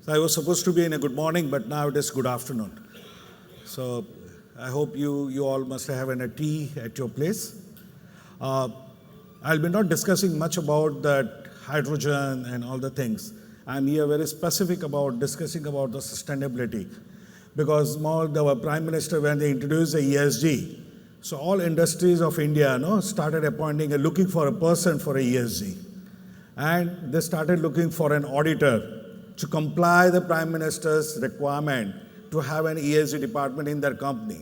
So I was supposed to be in a good morning, but now it is good afternoon. So I hope you all must have a tea at your place. I'll be not discussing much about that hydrogen and all the things. I'm here very specific about discussing about the sustainability, because the Prime Minister, when they introduced the ESG, so all industries of India started appointing and looking for a person for a ESG. And they started looking for an auditor to comply the Prime Minister's requirement to have an ESG department in their company.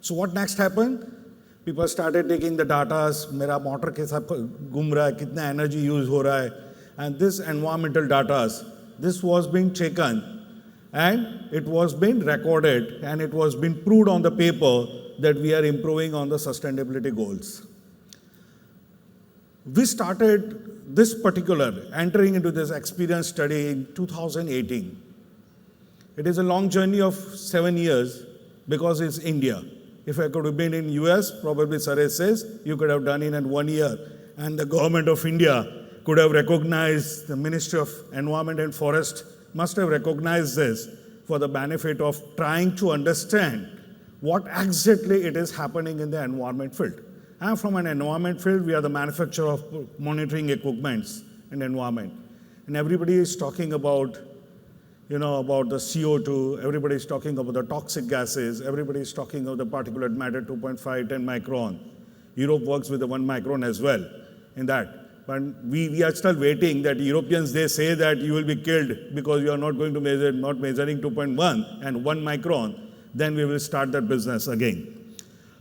So what next happened? People started taking the data, mera motor ke saath ghum raha hai, kitna energy use ho raha hai, and this environmental data, this was being taken and it was being recorded and it was being proved on the paper that we are improving on the sustainability goals. We started this particular, entering into this experience study in 2018. It is a long journey of 7 years because it's India. If I could have been in US, probably Saresh says, you could have done it in 1 year. And the government of India could have recognized, the Ministry of Environment and Forest must have recognized this for the benefit of trying to understand what exactly it is happening in the environment field. And from an environment field, we are the manufacturer of monitoring equipments in environment. And everybody is talking about, about the CO2, everybody is talking about the toxic gases, everybody is talking about the particulate matter 2.5, 10 micron. Europe works with the 1 micron as well in that. But we are still waiting that Europeans, they say that you will be killed because you are not going to measure, not measuring 2.1 and 1 micron, then we will start that business again.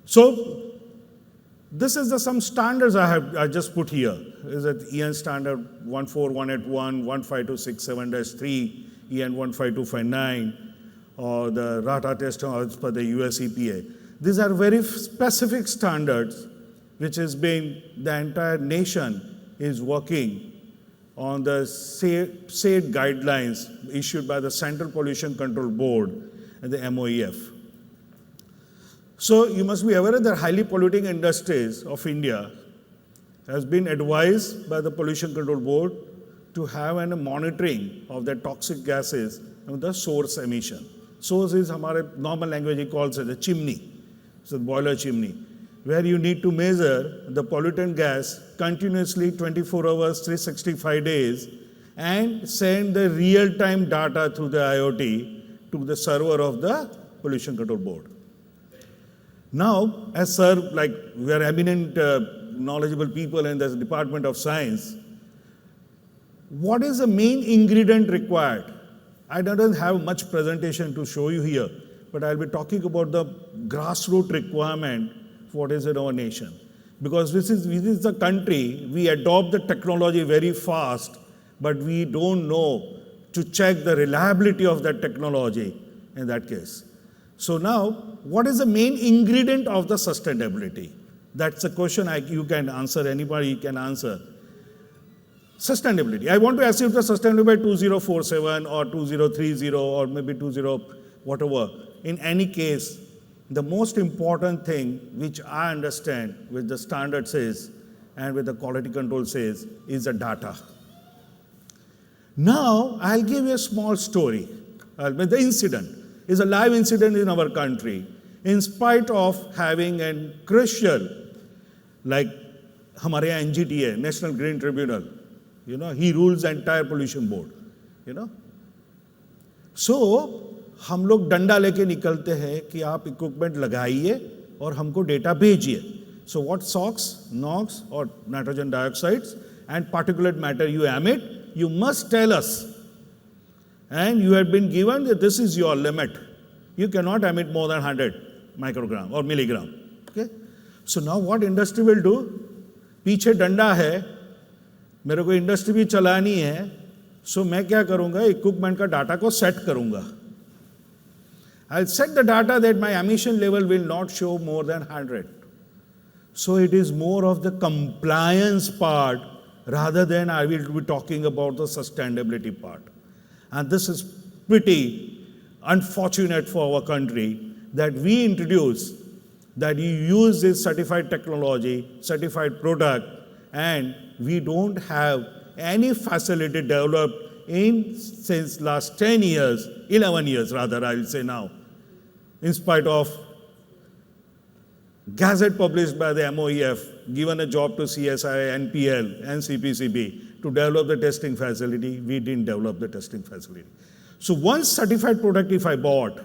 So, this is some standards I just put here. Is it EN standard 14181, 15267-3, EN 15259, or the RATA test as per the US EPA. These are very specific standards which has been, the entire nation is working on the SAID guidelines issued by the Central Pollution Control Board and the MOEF. So you must be aware that highly polluting industries of India has been advised by the Pollution Control Board to have a monitoring of the toxic gases and the source emission. Source is, our normal language, he calls it a chimney, so the boiler chimney, where you need to measure the pollutant gas continuously 24 hours, 365 days, and send the real-time data through the IoT to the server of the Pollution Control Board. Now, as sir, like we are eminent knowledgeable people in the Department of Science, what is the main ingredient required? I don't have much presentation to show you here, but I'll be talking about the grassroots requirement for what is in our nation. Because this is the country, we adopt the technology very fast, but we don't know to check the reliability of that technology in that case. So now, what is the main ingredient of the sustainability? That's a question you can answer, anybody can answer. Sustainability. I want to ask you if the sustainability by 2047 or 2030 or maybe 20 whatever. In any case, the most important thing which I understand with the standard says and with the quality control says is the data. Now, I'll give you a small story. The incident is a live incident in our country. In spite of having a crucial, like हमारे यहाँ NGT, National Green Tribunal, he rules the entire pollution board, So, हम लोग डंडा लेके निकलते हैं कि आप इक्विपमेंट लगाइए और हमको डेटा भेजिए. So what SOx, NOx or nitrogen dioxides and particulate matter you emit, you must tell us. And you have been given that this is your limit. You cannot emit more than 100 microgram or milligram. Okay? So now what industry will do? पीछे डंडा है, मेरे को industry भी चलानी है, so मैं क्या करूँगा? इक्विपमेंट का डाटा को सेट करूँगा. I'll set the data that my emission level will not show more than 100. So it is more of the compliance part rather than I will be talking about the sustainability part. And this is pretty unfortunate for our country that we introduce that you use this certified technology, certified product, and we don't have any facility developed since last 10 years, 11 years rather, I will say now, in spite of gazette published by the MOEF, given a job to CSI, NPL, and CPCB to develop the testing facility, we didn't develop the testing facility. So one certified product if I bought,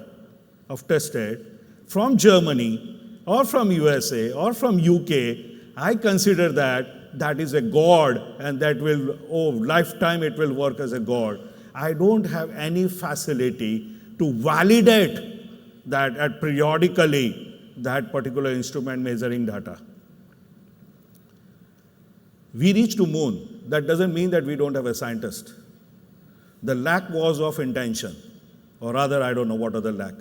of tested, from Germany, or from USA, or from UK, I consider that is a god, and that will, lifetime it will work as a god. I don't have any facility to validate that periodically, that particular instrument measuring data. We reached to moon. That doesn't mean that we don't have a scientist. The lack was of intention, or rather, I don't know what other lack.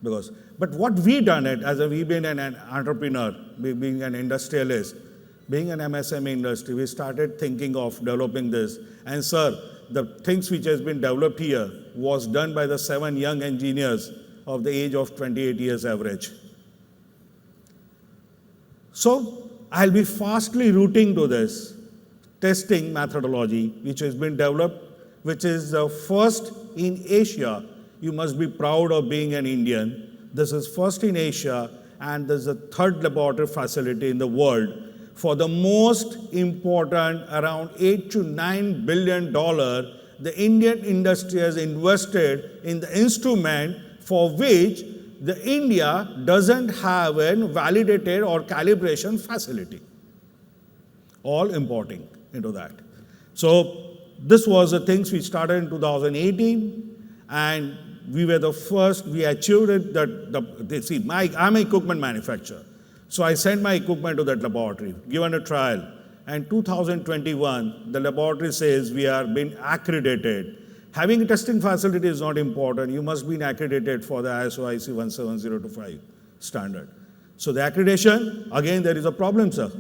But what we done it, we being an entrepreneur, being an industrialist, being an MSME industry, we started thinking of developing this. And sir, the things which has been developed here was done by the 7 young engineers of the age of 28 years average. So I'll be fastly rooting to this testing methodology, which has been developed, which is the first in Asia. You must be proud of being an Indian. This is first in Asia, and this is the 3rd laboratory facility in the world for the most important, around $8 to $9 billion, the Indian industry has invested in the instrument for which the India doesn't have a validated or calibration facility. All importing into that. So this was the things we started in 2018, and we were the first, we achieved it I'm an equipment manufacturer. So I sent my equipment to that laboratory, given a trial. And 2021, the laboratory says we are being accredited. Having a testing facility is not important. You must be accredited for the ISO IC 17025 standard. So the accreditation, again, there is a problem, sir.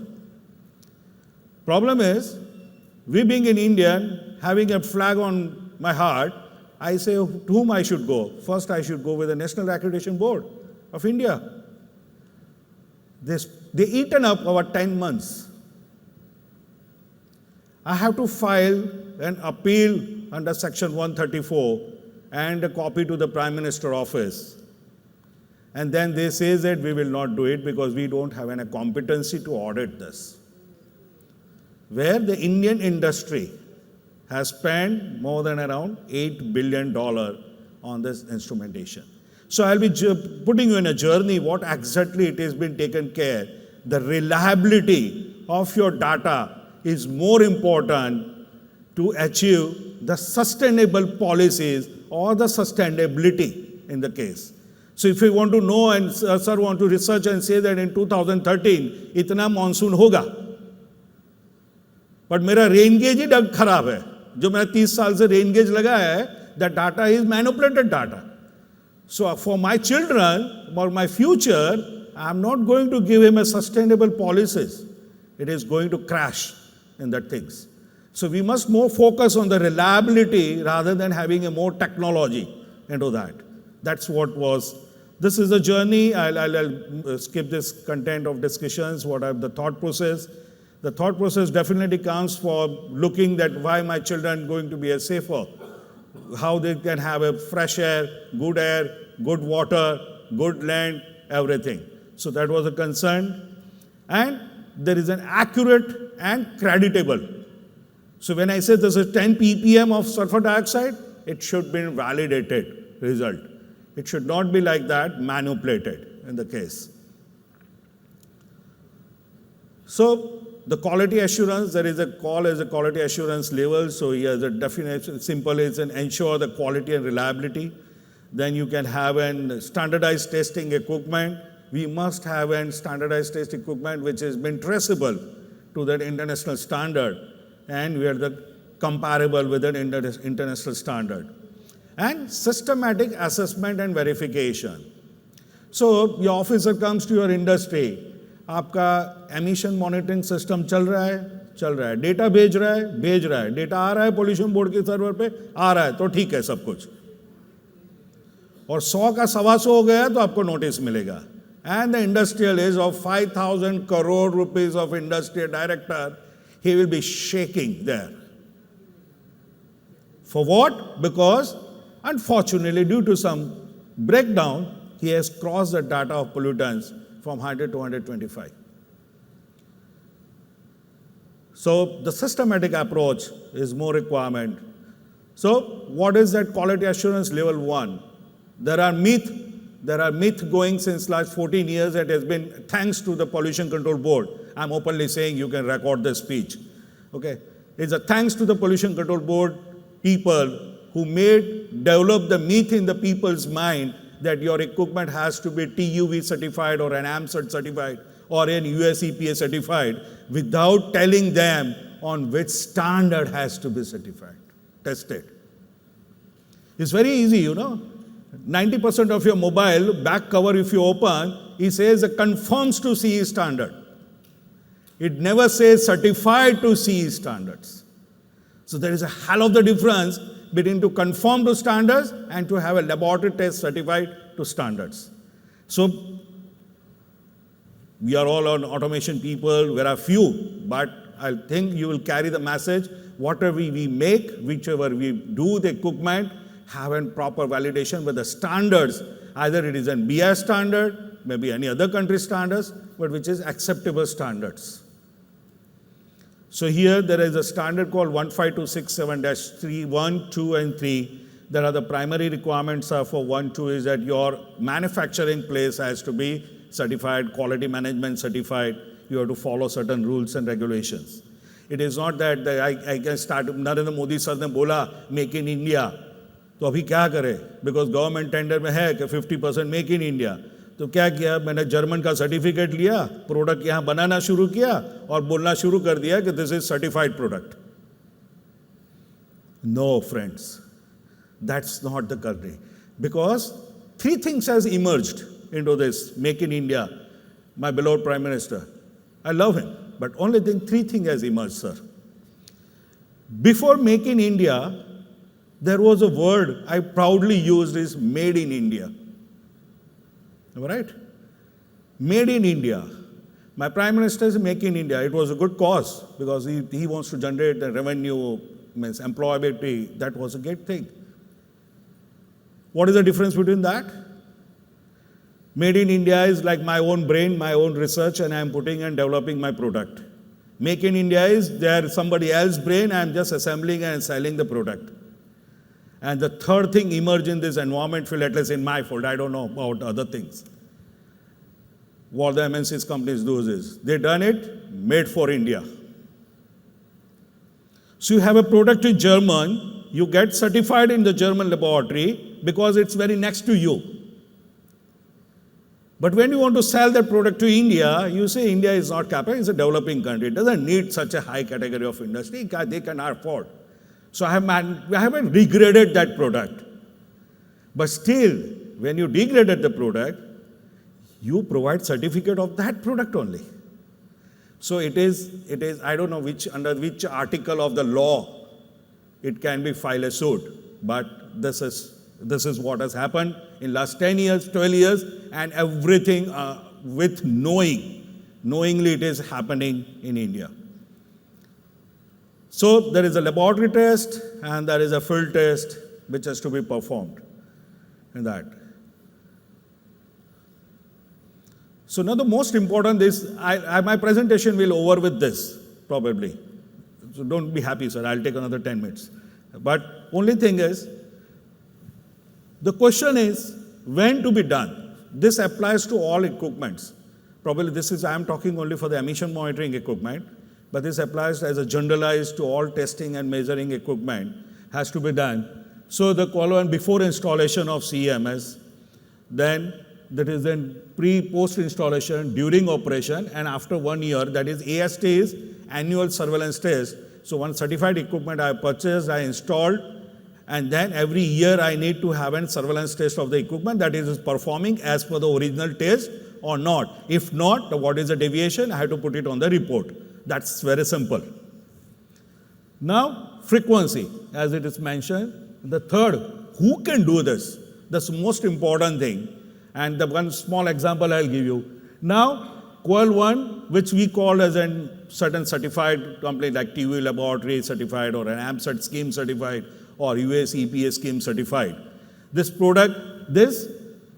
Problem is, we being an Indian, having a flag on my heart, I say to whom I should go. First, I should go with the National Accreditation Board of India. They eaten up our 10 months. I have to file an appeal under Section 134 and a copy to the Prime Minister's office. And then they say that we will not do it because we don't have any competency to audit this. Where the Indian industry has spent more than around $8 billion on this instrumentation. So I'll be putting you in a journey what exactly it has been taken care. The reliability of your data is more important to achieve the sustainable policies or the sustainability in the case. So if you want to know and sir want to research and say that in 2013 itna monsoon hoga, but मेरा rain gauge ही खराब है जो मैंने 30 साल से rain gauge लगाया है, that data is manipulated data. So for my children or my future, I'm not going to give him a sustainable policies. It is going to crash in that things. So we must more focus on the reliability rather than having a more technology into that. That's what was. This is a journey. I'll skip this content of discussions, what are the thought process. The thought process definitely comes for looking that why my children going to be a safer, how they can have a fresh air, good water, good land, everything. So that was a concern. And there is an accurate and creditable. So when I say this is 10 ppm of sulfur dioxide, it should be validated result. It should not be like that, manipulated in the case. So the quality assurance, there is a call as a quality assurance level. So here the definition, simple is an ensure the quality and reliability. Then you can have an standardized testing equipment. We must have an standardized test equipment which has been traceable to that international standard, and we are the comparable with an international standard. And systematic assessment and verification. So your officer comes to your industry, आपका emission monitoring system चल रहा है, data भेज रहा है, data आ रहा है pollution board के सर्वर पे, आ रहा है तो ठीक है सब कुछ, और 100 का 125 हो गया तो आपको नोटिस मिलेगा. And the industrial is of 5,000 crore rupees of industrial director, he will be shaking there. For what? Because, unfortunately, due to some breakdown, he has crossed the data of pollutants from 100 to 125. So the systematic approach is more requirement. So what is that quality assurance level 1? There are myth going since last 14 years that has been thanks to the Pollution Control Board. I'm openly saying you can record this speech. Okay, it's a thanks to the Pollution Control Board people who develop the myth in the people's mind that your equipment has to be TUV certified or an AMCert certified or an US EPA certified without telling them on which standard has to be certified, tested. It's very easy, you know. 90% of your mobile back cover, if you open, it says it conforms to CE standard. It never says certified to CE standards. So there is a hell of the difference between to conform to standards and to have a laboratory test certified to standards. So we are all on automation people, there are few, but I think you will carry the message, whatever we make, whichever we do the equipment, have a proper validation with the standards. Either it is a BS standard, maybe any other country standards, but which is acceptable standards. So here there is a standard called 15267-3, 1, 2, and 3. There are the primary requirements for 1, 2 is that your manufacturing place has to be certified, quality management certified. You have to follow certain rules and regulations. It is not that I can start, Narendra Modi sir ne bola, make in India. तो अभी क्या करें because government tender में है कि 50% make in India तो क्या किया मैंने जर्मन का सर्टिफिकेट लिया प्रोडक्ट यहाँ बनाना शुरू किया और बोलना शुरू कर दिया कि this is certified product no friends that's not the country because 3 things has emerged into this make in India. My beloved Prime Minister, I love him, but only thing 3 things has emerged, sir. Before make in India, there was a word I proudly used is made in India. Am I right? Made in India. My Prime Minister is make in India. It was a good cause because he wants to generate the revenue, means employability. That was a great thing. What is the difference between that? Made in India is like my own brain, my own research, and I am putting and developing my product. Make in India is there somebody else's brain, I am just assembling and selling the product. And the third thing emerged in this environment field, at least in my field, I don't know about other things. What the MNCs companies do is, they done it, made for India. So you have a product in German, you get certified in the German laboratory because it's very next to you. But when you want to sell that product to India, you say India is not capable, it's a developing country. It doesn't need such a high category of industry, they cannot afford. So I haven't degraded that product. But still, when you degraded the product, you provide certificate of that product only. So it is, I don't know under which article of the law it can be filed a suit, but this is what has happened in last 10 years, 12 years, and everything with knowingly it is happening in India. So there is a laboratory test and there is a field test which has to be performed in that. So now the most important is, my presentation will over with this, probably. So don't be happy, sir, I'll take another 10 minutes. But only thing is, the question is, when to be done? This applies to all equipments. Probably I am talking only for the emission monitoring equipment, but this applies as a generalized to all testing and measuring equipment has to be done. So the quality before installation of CEMS, then that is then post installation, during operation, and after 1 year, that is AST is annual surveillance test. So one certified equipment I purchased, I installed, and then every year I need to have a surveillance test of the equipment that is performing as per the original test or not. If not, what is the deviation? I have to put it on the report. That's very simple. Now, frequency, as it is mentioned. The third, who can do this? That's the most important thing. And the one small example I'll give you. Now, Coil 1, which we call as a certain certified company like TV Laboratory certified or an AMCert scheme certified or US EPA scheme certified. This product,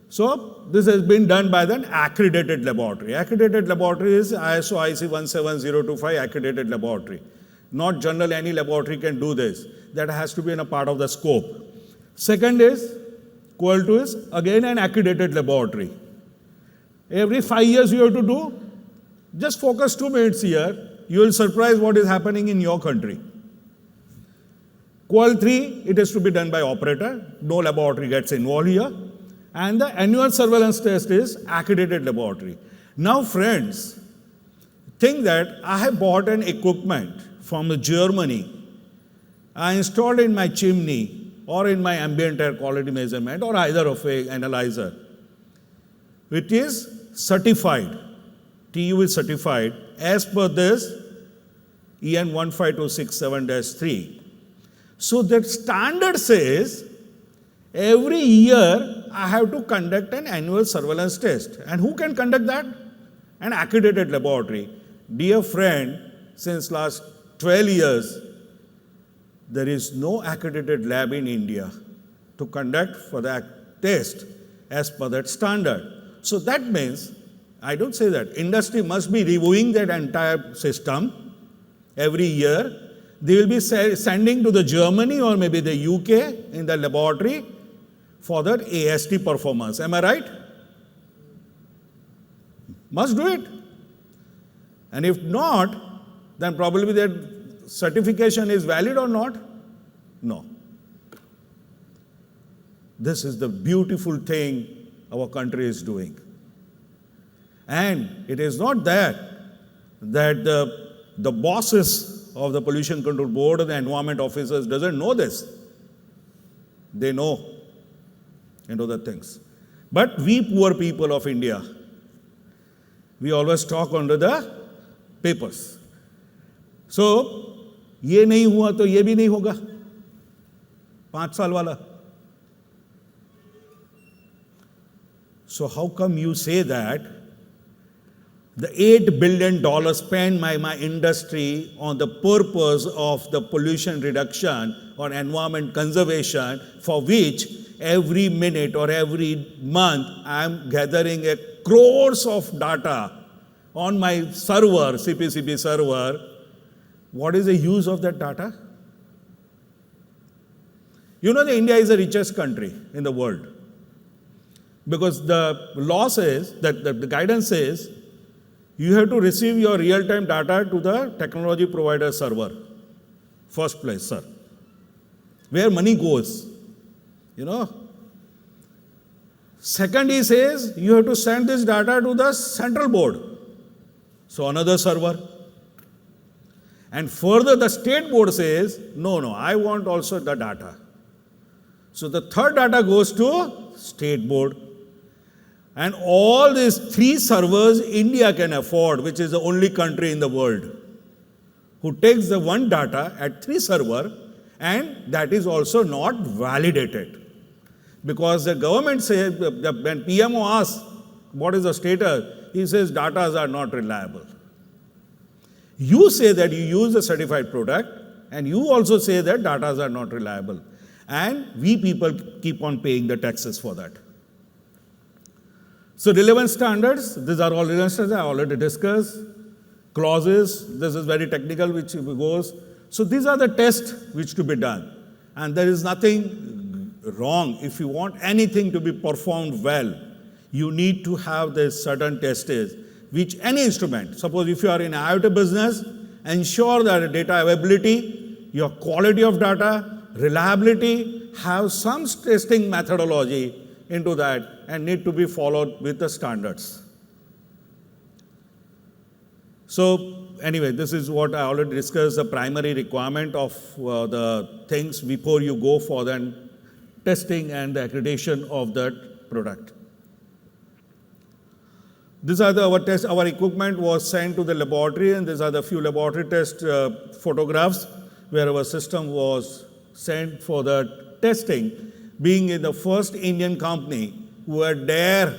so this has been done by an accredited laboratory. Accredited laboratory is ISO IC 17025 accredited laboratory. Not general, any laboratory can do this. That has to be in a part of the scope. Second is, Qual2 is again an accredited laboratory. Every 5 years you have to do, just focus 2 minutes here, you will surprise what is happening in your country. Qual3, it is to be done by operator, no laboratory gets involved here. And the annual surveillance test is accredited laboratory. Now friends, think that I have bought an equipment from Germany, I installed in my chimney or in my ambient air quality measurement or either of an analyzer. It is certified, TU is certified as per this EN 15267-3. So that standard says every year I have to conduct an annual surveillance test. And who can conduct that? An accredited laboratory. Dear friend, since last 12 years, there is no accredited lab in India to conduct for that test as per that standard. So that means, I don't say that, industry must be reviewing that entire system every year. They will be sending to the Germany or maybe the UK in the laboratory for that AST performance. Am I right? Must do it. And if not, then probably that certification is valid or not? No. This is the beautiful thing our country is doing. And it is not that the bosses of the Pollution Control Board or the environment officers doesn't know this. They know the things. But we poor people of India, we always talk under the papers. So, ये नहीं हुआ तो ये भी नहीं होगा 5 साल वाला. So how come you say that the $8 billion spent by my industry on the purpose of the pollution reduction or environment conservation, for which every minute or every month I am gathering crores of data on my server, CPCB server, what is the use of that data? You know that India is the richest country in the world. Because the law says, that the guidance says, you have to receive your real-time data to the technology provider server. First place, sir. Where money goes, Second, he says, you have to send this data to the central board. So another server. And further, the state board says, no, I want also the data. So the third data goes to state board. And all these 3 servers India can afford, which is the only country in the world who takes the one data at 3 server, and that is also not validated. Because the government says, when PMO asks, what is the status? He says, data are not reliable. You say that you use a certified product, and you also say that data are not reliable. And we people keep on paying the taxes for that. So relevant standards, these are all relevant standards I already discussed. Clauses, this is very technical, which goes. So these are the tests which to be done. And there is nothing wrong. If you want anything to be performed well, you need to have this certain tests, which any instrument, suppose if you are in IoT business, ensure that data availability, your quality of data, reliability, have some testing methodology into that and need to be followed with the standards. So anyway, this is what I already discussed, the primary requirement of the things before you go for the testing and the accreditation of that product. These are our tests. Our equipment was sent to the laboratory, and these are the few laboratory test photographs where our system was sent for the testing, being in the first Indian company who had dared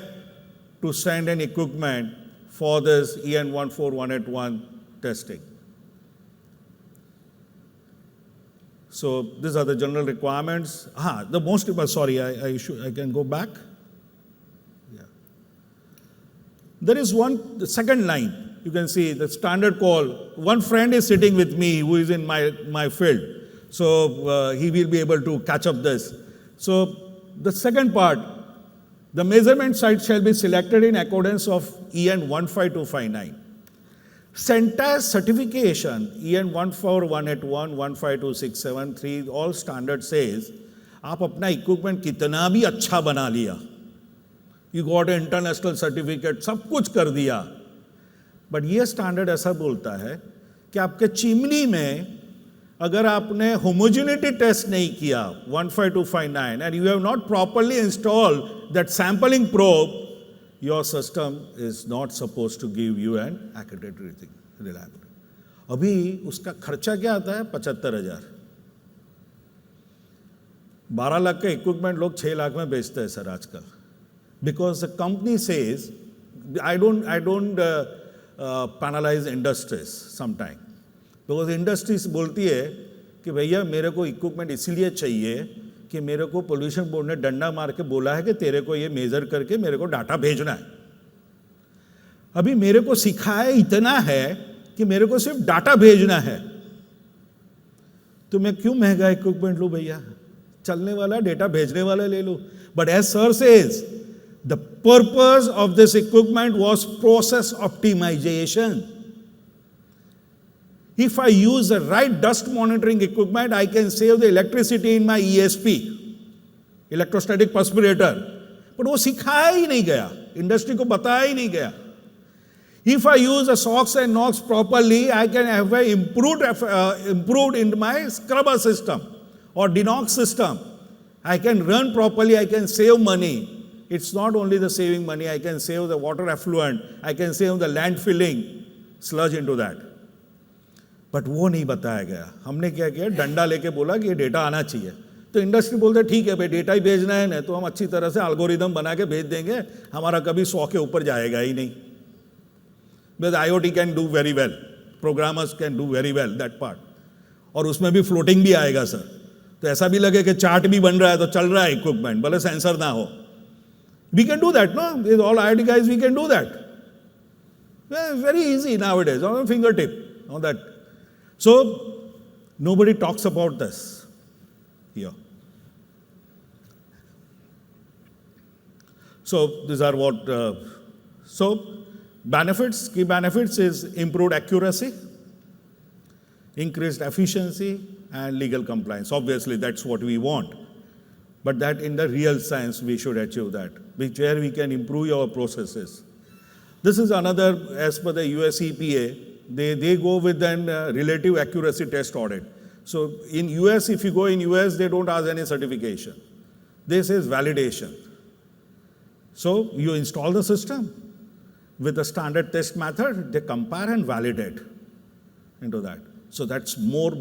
to send an equipment for this EN 14181 testing. So these are the general requirements. The most, sorry, I can go back. Yeah. There is the second line. You can see the standard call. One friend is sitting with me who is in my field. So he will be able to catch up this. So the second part, the measurement site shall be selected in accordance of EN 15259. Entire certification, EN 14181, 15267, all standard says, आप अपना equipment कितना भी अच्छा बना लिया, you got an international certificate, सब कुछ कर दिया, but ये standard ऐसा बोलता है कि आपके चिमनी में अगर आपने homogeneity test नहीं किया 15259 and you have not properly installed that sampling probe, your system is not supposed to give you an accurate rating, reliable. अभी उसका खर्चा क्या आता है? 75,000. 12 लाख का इक्विपमेंट लोग 6 लाख में बेचते हैं सर आजकल. Because the company says, I don't penalize industries sometime. Because industries बोलती है कि भैया मेरे को इक्विपमेंट इसलिए चाहिए कि मेरे को पोल्यूशन बोर्ड ने डंडा मार के बोला है कि तेरे को ये मेजर करके मेरे को डाटा भेजना है. अभी मेरे को सिखाया इतना है कि मेरे को सिर्फ डाटा भेजना है, तो मैं क्यों महंगा इक्विपमेंट लूं भैया? चलने वाला डेटा भेजने वाला ले लूं. But as sir says, the purpose of this equipment was process optimisation. If I use the right dust monitoring equipment, I can save the electricity in my ESP, electrostatic perspirator. But वो सिखाया ही नहीं गया, industry को बताया ही नहीं गया. If I use the SOx and NOx properly, I can have improved in my scrubber system or denox system. I can run properly, I can save money. It's not only the saving money, I can save the water effluent, I can save the landfilling sludge into that. But वो नहीं बताया गया. हमने क्या किया? डंडा लेके बोला कि ये डेटा आना चाहिए. तो इंडस्ट्री बोलते ठीक है भाई, डेटा ही भेजना है ना, तो हम अच्छी तरह से एल्गोरिदम बना के भेज देंगे, हमारा कभी 100 के ऊपर जाएगा ही नहीं. Because IoT can do very well, programmers can do very well that part. और उसमें भी फ्लोटिंग भी आएगा सर, तो ऐसा भी लगे कि चार्ट भी बन रहा है तो चल रहा है इक्विपमेंट, भले सेंसर ना हो. We can do that no, with all IoT guys we can do that. Very easy nowadays, on a fingertip, on that. So, nobody talks about this here. So, these are what, benefits, key benefits is improved accuracy, increased efficiency, and legal compliance. Obviously, that's what we want. But that in the real science, we should achieve that, where we can improve our processes. This is another, as per the US EPA, they go with an relative accuracy test audit. So in US, if you go in US, they don't ask any certification. This is validation. So you install the system with the standard test method, they compare and validate into that. So that's more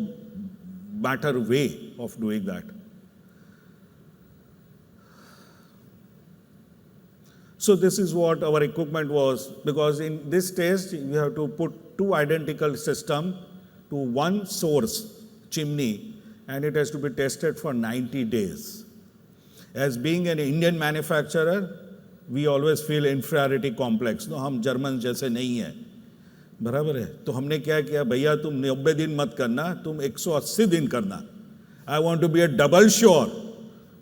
better way of doing that. So this is what our equipment was, because in this test, you have to put 2 identical systems to one source chimney, and it has to be tested for 90 days. As being an Indian manufacturer, we always feel inferiority complex. No, हम German जैसे नहीं है, बराबर है. तो हमने क्या किया, भैया तुम 90 दिन मत करना, तुम 180 दिन करना. I want to be a double sure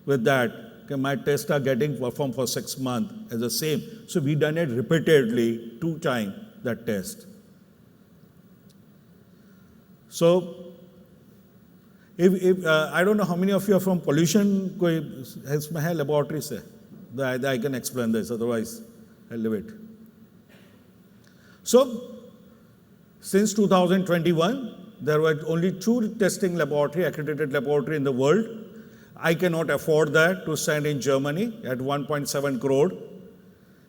with that. My tests are getting performed for 6 months as the same. So we done it repeatedly, 2 times that test. So if I don't know how many of you are from pollution कोई laboratory से, I can explain this, otherwise I'll leave it. So since 2021, there were only 2 testing laboratory, accredited laboratory in the world. I cannot afford that to send in Germany at 1.7 crore.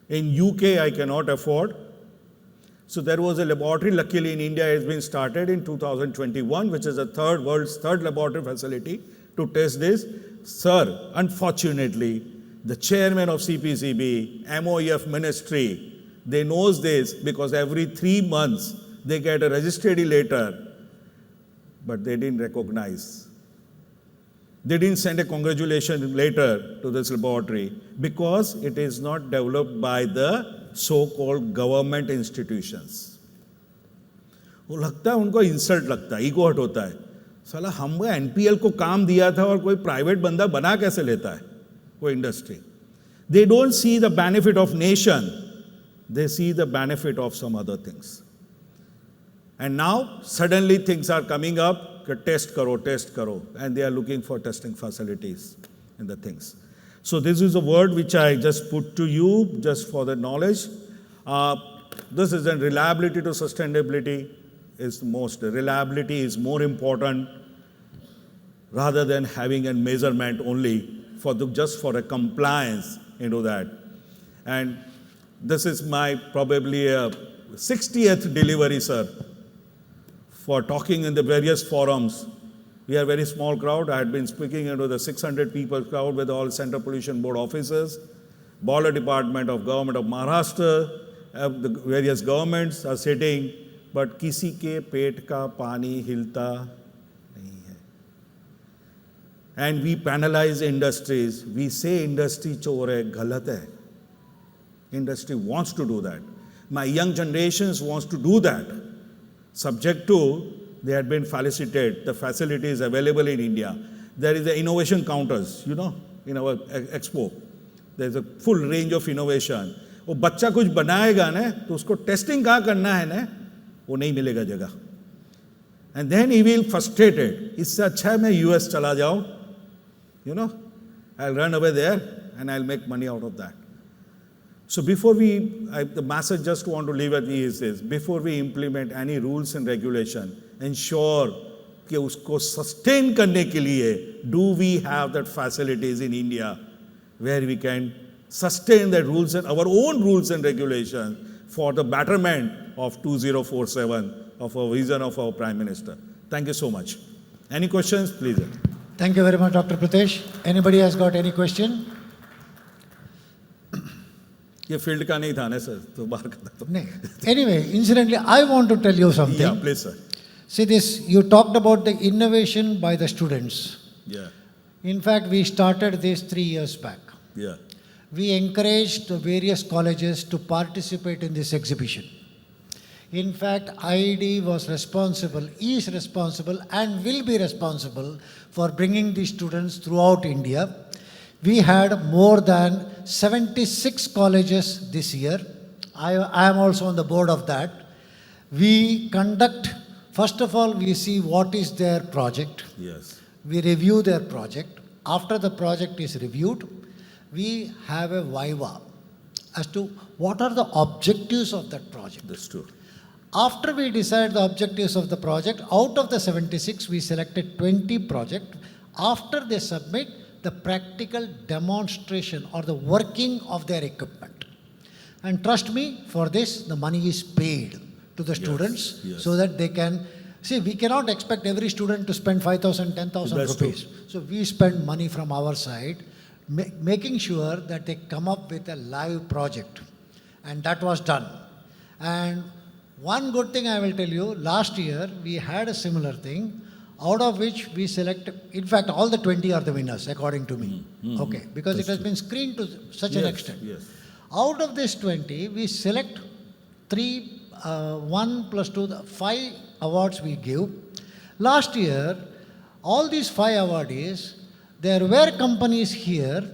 In UK, I cannot afford. So there was a laboratory, luckily in India, it has been started in 2021, which is the world's third laboratory facility to test this. Sir, unfortunately, the chairman of CPCB, MOEF ministry, they knows this because every 3 months they get a registry letter, but they didn't recognize They didn't send a congratulation letter to this laboratory because it is not developed by the so-called government institutions. वो लगता है उनको insult लगता है, ego hurt होता है. साला हम एनपीएल को काम दिया था और कोई प्राइवेट बंदा बना कैसे लेता है कोई industry. They don't see the benefit of nation, they see the benefit of some other things. And now suddenly things are coming up, test karo, and they are looking for testing facilities and the things. So this is a word which I just put to you just for the knowledge. This is a reliability to sustainability is most. Reliability is more important rather than having a measurement only for just for a compliance into that. And this is my probably 60th delivery, sir, for talking in the various forums. We are a very small crowd. I had been speaking into the 600 people crowd with all Central Pollution Board officers, Boiler Department of Government of Maharashtra, the various governments are sitting, but किसी के पेट का पानी हिलता नहीं है. And we penalize industries. We say industry चोर है, गलत है. Industry wants to do that. My young generations wants to do that. Subject to they had been facilitated, the facilities available in India. There is the innovation counters, in our Expo. There is a full range of innovation. वो बच्चा कुछ बनाएगा ना तो उसको testing कहाँ करना है ना वो नहीं मिलेगा जगह. And then he will frustrated. इससे अच्छा है मैं US चला जाऊँ, I'll run away there and I'll make money out of that. So before the message just want to leave at is this, before we implement any rules and regulation, ensure कि उसको sustain करने के लिए, do we have that facilities in India where we can sustain the rules and our own rules and regulations for the betterment of 2047 of our vision of our Prime Minister. Thank you so much. Any questions, please? Thank you very much, Dr. Pritesh. Anybody has got any question? ये field का नहीं था ना sir तो बाहर का था. नहीं. Anyway, incidentally, I want to tell you something. Yeah, please, sir. See this, you talked about the innovation by the students. Yeah. In fact, we started this 3 years back. Yeah. We encouraged the various colleges to participate in this exhibition. In fact, IED was responsible, is responsible, and will be responsible for bringing these students throughout India. We had more than 76 colleges this year. I am also on the board of that. We conduct, first of all, we see what is their project. Yes. We review their project. After the project is reviewed, we have a viva as to what are the objectives of that project. That's true. After we decide the objectives of the project, out of the 76, we selected 20 projects. After they submit, the practical demonstration or the working of their equipment. And trust me, for this, the money is paid to the students so that they can, see, we cannot expect every student to spend 5,000, 10,000 rupees. So we spend money from our side, making sure that they come up with a live project. And that was done. And one good thing I will tell you, last year we had a similar thing, out of which we selected, in fact, all the 20 are the winners, according to me. Okay, because it has been screened to such an extent. Yes. Out of this 20, we select 3, 1 plus 2, 5 awards we give. Last year, all these 5 awardees, there were companies here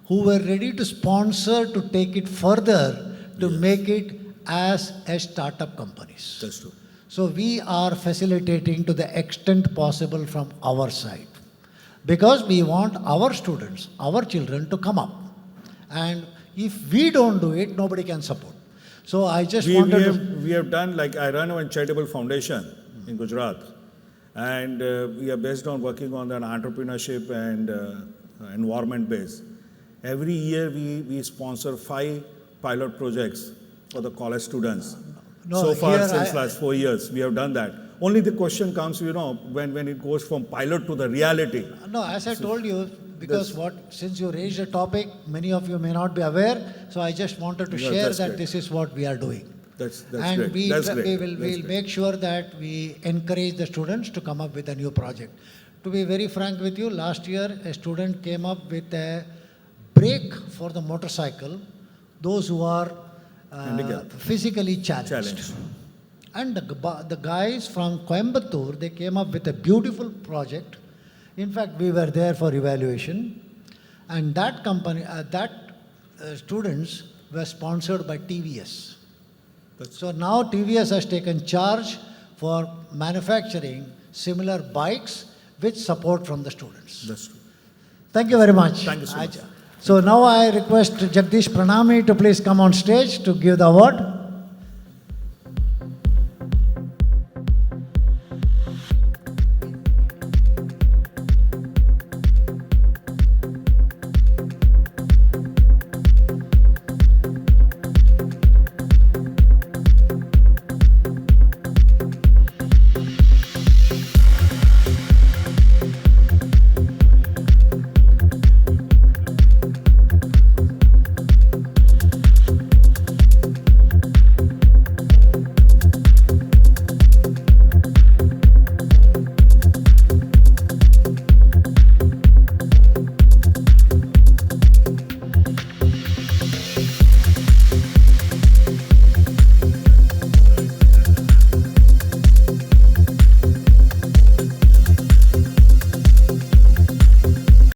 who were ready to sponsor to take it further to make it as a startup companies. That's true. So we are facilitating to the extent possible from our side because we want our students, our children to come up. And if we don't do it, nobody can support. So I just wanted we have done, like I run one charitable foundation in Gujarat, and we are based on working on an entrepreneurship and environment base. Every year we sponsor 5 pilot projects for the college students. No, so far, since last 4 years, we have done that. Only the question comes, when it goes from pilot to the reality. No, as I told you, because since you raised a topic, many of you may not be aware, so I just wanted to share that this is what we are doing. That's and great. we will make sure that we encourage the students to come up with a new project. To be very frank with you, last year a student came up with a brake for the motorcycle, those who are Handicapped. physically challenged. Challenge. And the guys from Coimbatore, they came up with a beautiful project. In fact, we were there for evaluation. And that company, students were sponsored by TVS. So now TVS has taken charge for manufacturing similar bikes with support from the students. That's true. Thank you very much. Thank you so much. So now I request Jagdish Pranami to please come on stage to give the award.